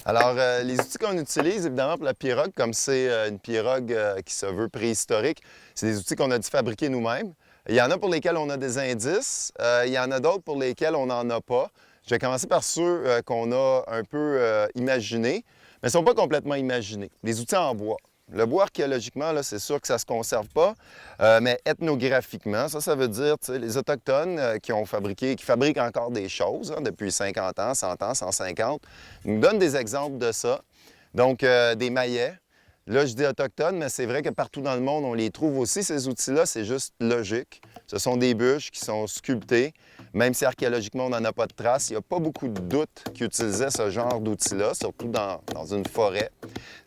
Alors, les outils qu'on utilise, évidemment, pour la pirogue, comme c'est une pirogue qui se veut préhistorique, c'est des outils qu'on a dû fabriquer nous-mêmes. Il y en a pour lesquels on a des indices, il y en a d'autres pour lesquels on n'en a pas. Je vais commencer par ceux qu'on a un peu imaginés, mais ils ne sont pas complètement imaginés. Les outils en bois. Le bois, archéologiquement, là, c'est sûr que ça ne se conserve pas, mais ethnographiquement, ça veut dire les Autochtones qui fabriquent encore des choses depuis 50 ans, 100 ans, 150, nous donnent des exemples de ça. Donc, des maillets. Là, je dis autochtones, mais c'est vrai que partout dans le monde, on les trouve aussi, ces outils-là. C'est juste logique. Ce sont des bûches qui sont sculptées. Même si archéologiquement, on n'en a pas de traces, il n'y a pas beaucoup de doutes qu'ils utilisaient ce genre d'outils-là, surtout dans une forêt.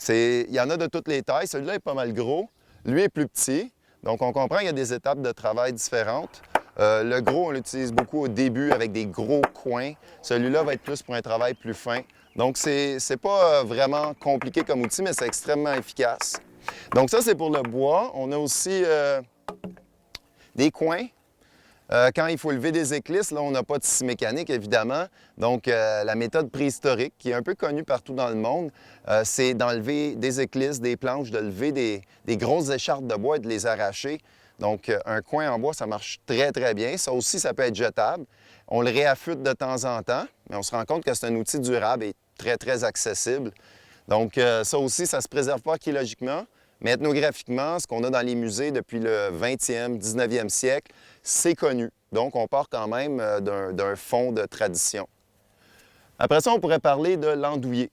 Il y en a de toutes les tailles. Celui-là est pas mal gros. Lui est plus petit. Donc, on comprend qu'il y a des étapes de travail différentes. Le gros, on l'utilise beaucoup au début avec des gros coins. Celui-là va être plus pour un travail plus fin. Donc, c'est pas vraiment compliqué comme outil, mais c'est extrêmement efficace. Donc, ça, c'est pour le bois. On a aussi des coins. Quand il faut lever des éclisses, là, on n'a pas de scie mécanique, évidemment. Donc, la méthode préhistorique, qui est un peu connue partout dans le monde, c'est d'enlever des éclisses, des planches, de lever des grosses écharpes de bois et de les arracher. Donc, un coin en bois, ça marche très, très bien. Ça aussi, ça peut être jetable. On le réaffûte de temps en temps, mais on se rend compte que c'est un outil durable et très, très accessible. Donc, ça aussi, ça ne se préserve pas archéologiquement, mais ethnographiquement, ce qu'on a dans les musées depuis le 20e, 19e siècle, c'est connu. Donc, on part quand même d'un fond de tradition. Après ça, on pourrait parler de l'andouiller.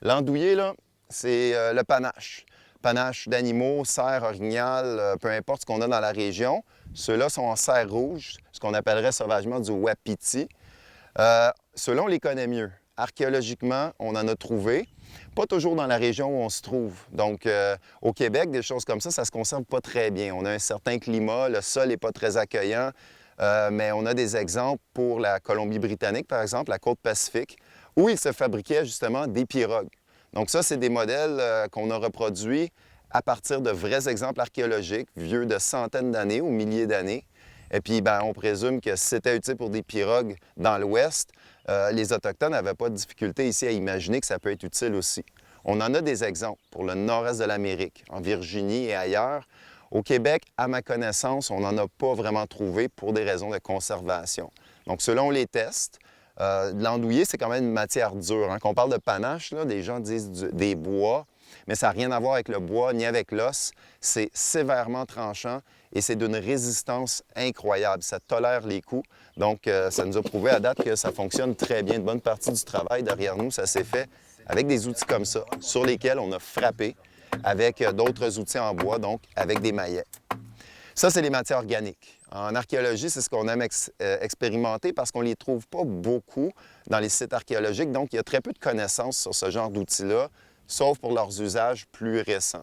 L'andouiller, là, c'est le panache. Panache d'animaux, cerfs, orignal, peu importe ce qu'on a dans la région. Ceux-là sont en cerf rouge, ce qu'on appellerait sauvagement du wapiti. Ceux-là, on les connaît mieux. Archéologiquement, on en a trouvé. Pas toujours dans la région où on se trouve. Donc, au Québec, des choses comme ça ne se conserve pas très bien. On a un certain climat, le sol n'est pas très accueillant, mais on a des exemples pour la Colombie-Britannique, par exemple, la côte Pacifique, où ils se fabriquaient justement des pirogues. Donc ça, c'est des modèles qu'on a reproduits à partir de vrais exemples archéologiques, vieux de centaines d'années ou milliers d'années. Et puis, bien, on présume que si c'était utile pour des pirogues dans l'Ouest, les Autochtones n'avaient pas de difficulté ici à imaginer que ça peut être utile aussi. On en a des exemples pour le nord-est de l'Amérique, en Virginie et ailleurs. Au Québec, à ma connaissance, on n'en a pas vraiment trouvé pour des raisons de conservation. Donc, selon les tests, l'andouiller, c'est quand même une matière dure. Quand on parle de panache, là, les gens disent des bois, mais ça n'a rien à voir avec le bois ni avec l'os. C'est sévèrement tranchant et c'est d'une résistance incroyable. Ça tolère les coups. Donc, ça nous a prouvé à date que ça fonctionne très bien. Une bonne partie du travail derrière nous, ça s'est fait avec des outils comme ça, sur lesquels on a frappé avec d'autres outils en bois, donc avec des maillets. Ça, c'est les matières organiques. En archéologie, c'est ce qu'on aime expérimenter parce qu'on ne les trouve pas beaucoup dans les sites archéologiques. Donc, il y a très peu de connaissances sur ce genre d'outils-là, sauf pour leurs usages plus récents.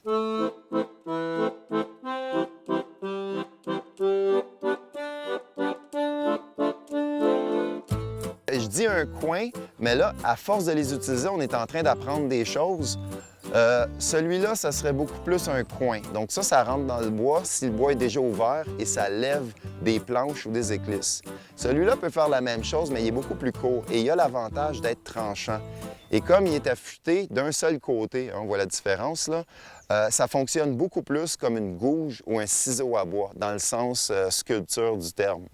Je dis un coin, mais là, à force de les utiliser, on est en train d'apprendre des choses. Celui-là, ça serait beaucoup plus un coin. Donc ça rentre dans le bois si le bois est déjà ouvert et ça lève des planches ou des éclisses. Celui-là peut faire la même chose, mais il est beaucoup plus court et il a l'avantage d'être tranchant. Et comme il est affûté d'un seul côté, on voit la différence là, ça fonctionne beaucoup plus comme une gouge ou un ciseau à bois, dans le sens sculpture du terme.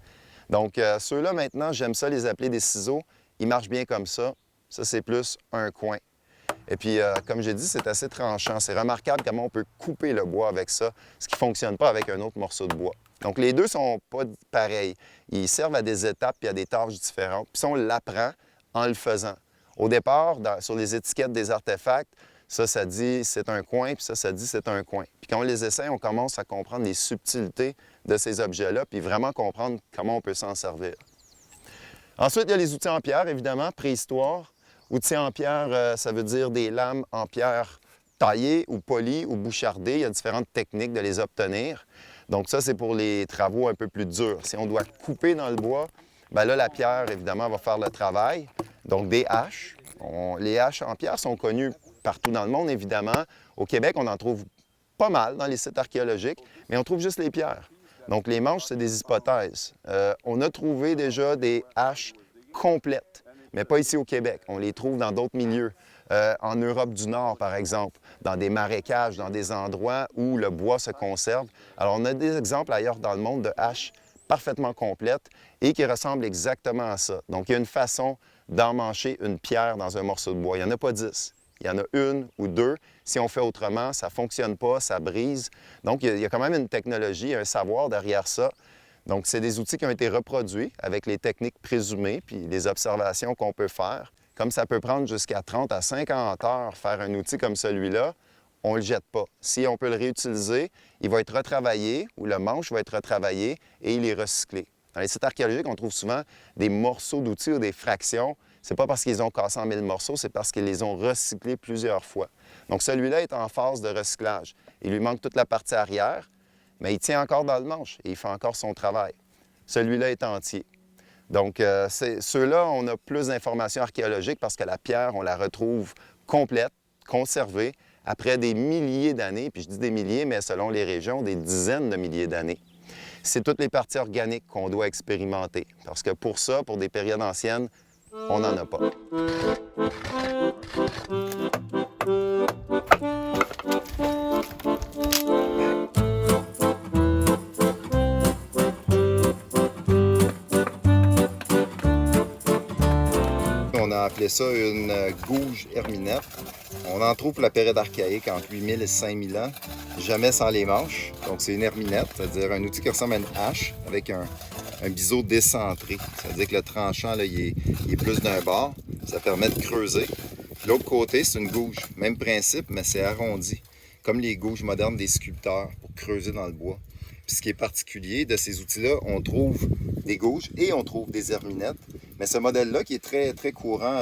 Donc ceux-là, maintenant, j'aime ça les appeler des ciseaux. Ils marchent bien comme ça. Ça, c'est plus un coin. Et puis, comme j'ai dit, c'est assez tranchant. C'est remarquable comment on peut couper le bois avec ça, ce qui ne fonctionne pas avec un autre morceau de bois. Donc, les deux ne sont pas pareils. Ils servent à des étapes et à des tâches différentes. Puis ça, on l'apprend en le faisant. Au départ, sur les étiquettes des artefacts, ça dit c'est un coin, puis ça dit c'est un coin. Puis quand on les essaie, on commence à comprendre les subtilités de ces objets-là, puis vraiment comprendre comment on peut s'en servir. Ensuite, il y a les outils en pierre, évidemment, préhistoire. Outils en pierre, ça veut dire des lames en pierre taillées ou polies ou bouchardées. Il y a différentes techniques de les obtenir. Donc ça, c'est pour les travaux un peu plus durs. Si on doit couper dans le bois, bien là, la pierre, évidemment, va faire le travail. Donc des haches. Les haches en pierre sont connues partout dans le monde, évidemment. Au Québec, on en trouve pas mal dans les sites archéologiques, mais on trouve juste les pierres. Donc les manches, c'est des hypothèses. On a trouvé déjà des haches complètes, mais pas ici au Québec. On les trouve dans d'autres milieux. en Europe du Nord, par exemple, dans des marécages, dans des endroits où le bois se conserve. Alors, on a des exemples ailleurs dans le monde de haches parfaitement complètes et qui ressemblent exactement à ça. Donc, il y a une façon d'emmancher une pierre dans un morceau de bois. Il n'y en a pas 10. Il y en a une ou deux. Si on fait autrement, ça ne fonctionne pas, ça brise. Donc, il y a quand même une technologie, un savoir derrière ça. Donc, c'est des outils qui ont été reproduits avec les techniques présumées puis les observations qu'on peut faire. Comme ça peut prendre jusqu'à 30 à 50 heures faire un outil comme celui-là, on ne le jette pas. Si on peut le réutiliser, il va être retravaillé ou le manche va être retravaillé et il est recyclé. Dans les sites archéologiques, on trouve souvent des morceaux d'outils ou des fractions. Ce n'est pas parce qu'ils ont cassé en 1000 morceaux, c'est parce qu'ils les ont recyclés plusieurs fois. Donc, celui-là est en phase de recyclage. Il lui manque toute la partie arrière, mais il tient encore dans le manche et il fait encore son travail. Celui-là est entier. Donc, ceux-là, on a plus d'informations archéologiques parce que la pierre, on la retrouve complète, conservée, après des milliers d'années, puis je dis des milliers, mais selon les régions, des dizaines de milliers d'années. C'est toutes les parties organiques qu'on doit expérimenter, parce que pour ça, pour des périodes anciennes, on n'en a pas. On a appelé ça une gouge herminette. On en trouve pour la période archaïque entre 8000 et 5000 ans, jamais sans les manches. Donc c'est une herminette, c'est-à-dire un outil qui ressemble à une hache avec un biseau décentré. C'est-à-dire que le tranchant, là, il est plus d'un bord. Ça permet de creuser. L'autre côté, c'est une gouge. Même principe, mais c'est arrondi. Comme les gouges modernes des sculpteurs pour creuser dans le bois. Puis ce qui est particulier de ces outils-là, on trouve des gouges et on trouve des herminettes. Mais ce modèle-là, qui est très, très courant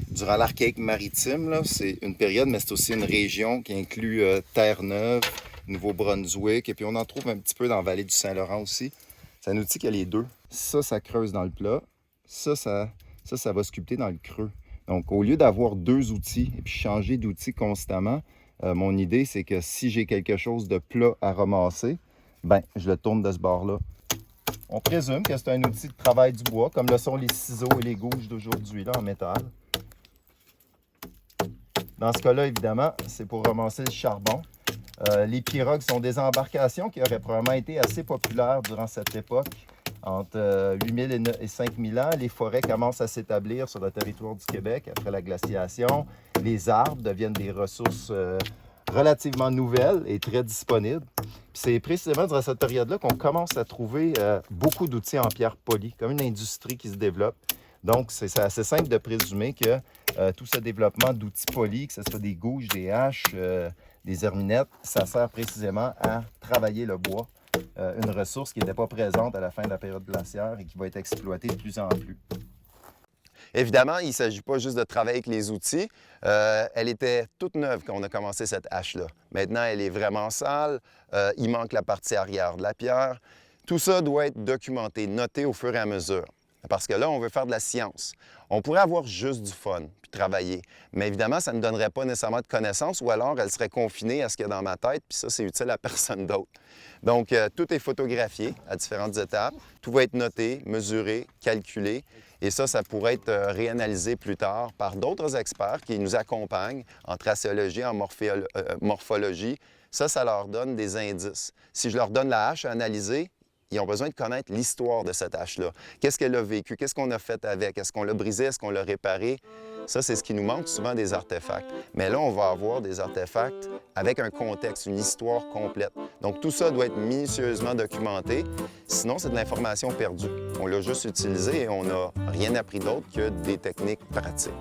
durant l'archaïque maritime, c'est une période, mais c'est aussi une région qui inclut Terre-Neuve, Nouveau-Brunswick, et puis on en trouve un petit peu dans la vallée du Saint-Laurent aussi. C'est un outil qui a les deux. Ça creuse dans le plat. Ça va sculpter dans le creux. Donc, au lieu d'avoir deux outils et puis changer d'outil constamment, mon idée, c'est que si j'ai quelque chose de plat à ramasser, ben, je le tourne de ce bord-là. On présume que c'est un outil de travail du bois, comme le sont les ciseaux et les gouges d'aujourd'hui en métal. Dans ce cas-là, évidemment, c'est pour ramasser le charbon. Les pirogues sont des embarcations qui auraient probablement été assez populaires durant cette époque. Entre 8000 et 5000 ans, les forêts commencent à s'établir sur le territoire du Québec après la glaciation. Les arbres deviennent des ressources relativement nouvelles et très disponibles. C'est précisément durant cette période-là qu'on commence à trouver beaucoup d'outils en pierre polie, comme une industrie qui se développe. Donc, c'est assez simple de présumer que tout ce développement d'outils polis, que ce soit des gouges, des haches, des herminettes, ça sert précisément à travailler le bois, une ressource qui n'était pas présente à la fin de la période glaciaire et qui va être exploitée de plus en plus. Évidemment, il ne s'agit pas juste de travailler avec les outils. Elle était toute neuve quand on a commencé cette hache-là. Maintenant, elle est vraiment sale. Il manque la partie arrière de la pierre. Tout ça doit être documenté, noté au fur et à mesure. Parce que là, on veut faire de la science. On pourrait avoir juste du fun, puis travailler. Mais évidemment, ça ne donnerait pas nécessairement de connaissances ou alors elle serait confinée à ce qu'il y a dans ma tête, puis ça, c'est utile à personne d'autre. Donc, tout est photographié à différentes étapes. Tout va être noté, mesuré, calculé. Et ça pourrait être réanalysé plus tard par d'autres experts qui nous accompagnent en tracéologie, en morphologie. Ça leur donne des indices. Si je leur donne la hache à analyser, ils ont besoin de connaître l'histoire de cette hache-là. Qu'est-ce qu'elle a vécu? Qu'est-ce qu'on a fait avec? Est-ce qu'on l'a brisé? Est-ce qu'on l'a réparé? Ça, c'est ce qui nous manque souvent des artefacts. Mais là, on va avoir des artefacts avec un contexte, une histoire complète. Donc, tout ça doit être minutieusement documenté. Sinon, c'est de l'information perdue. On l'a juste utilisé et on n'a rien appris d'autre que des techniques pratiques.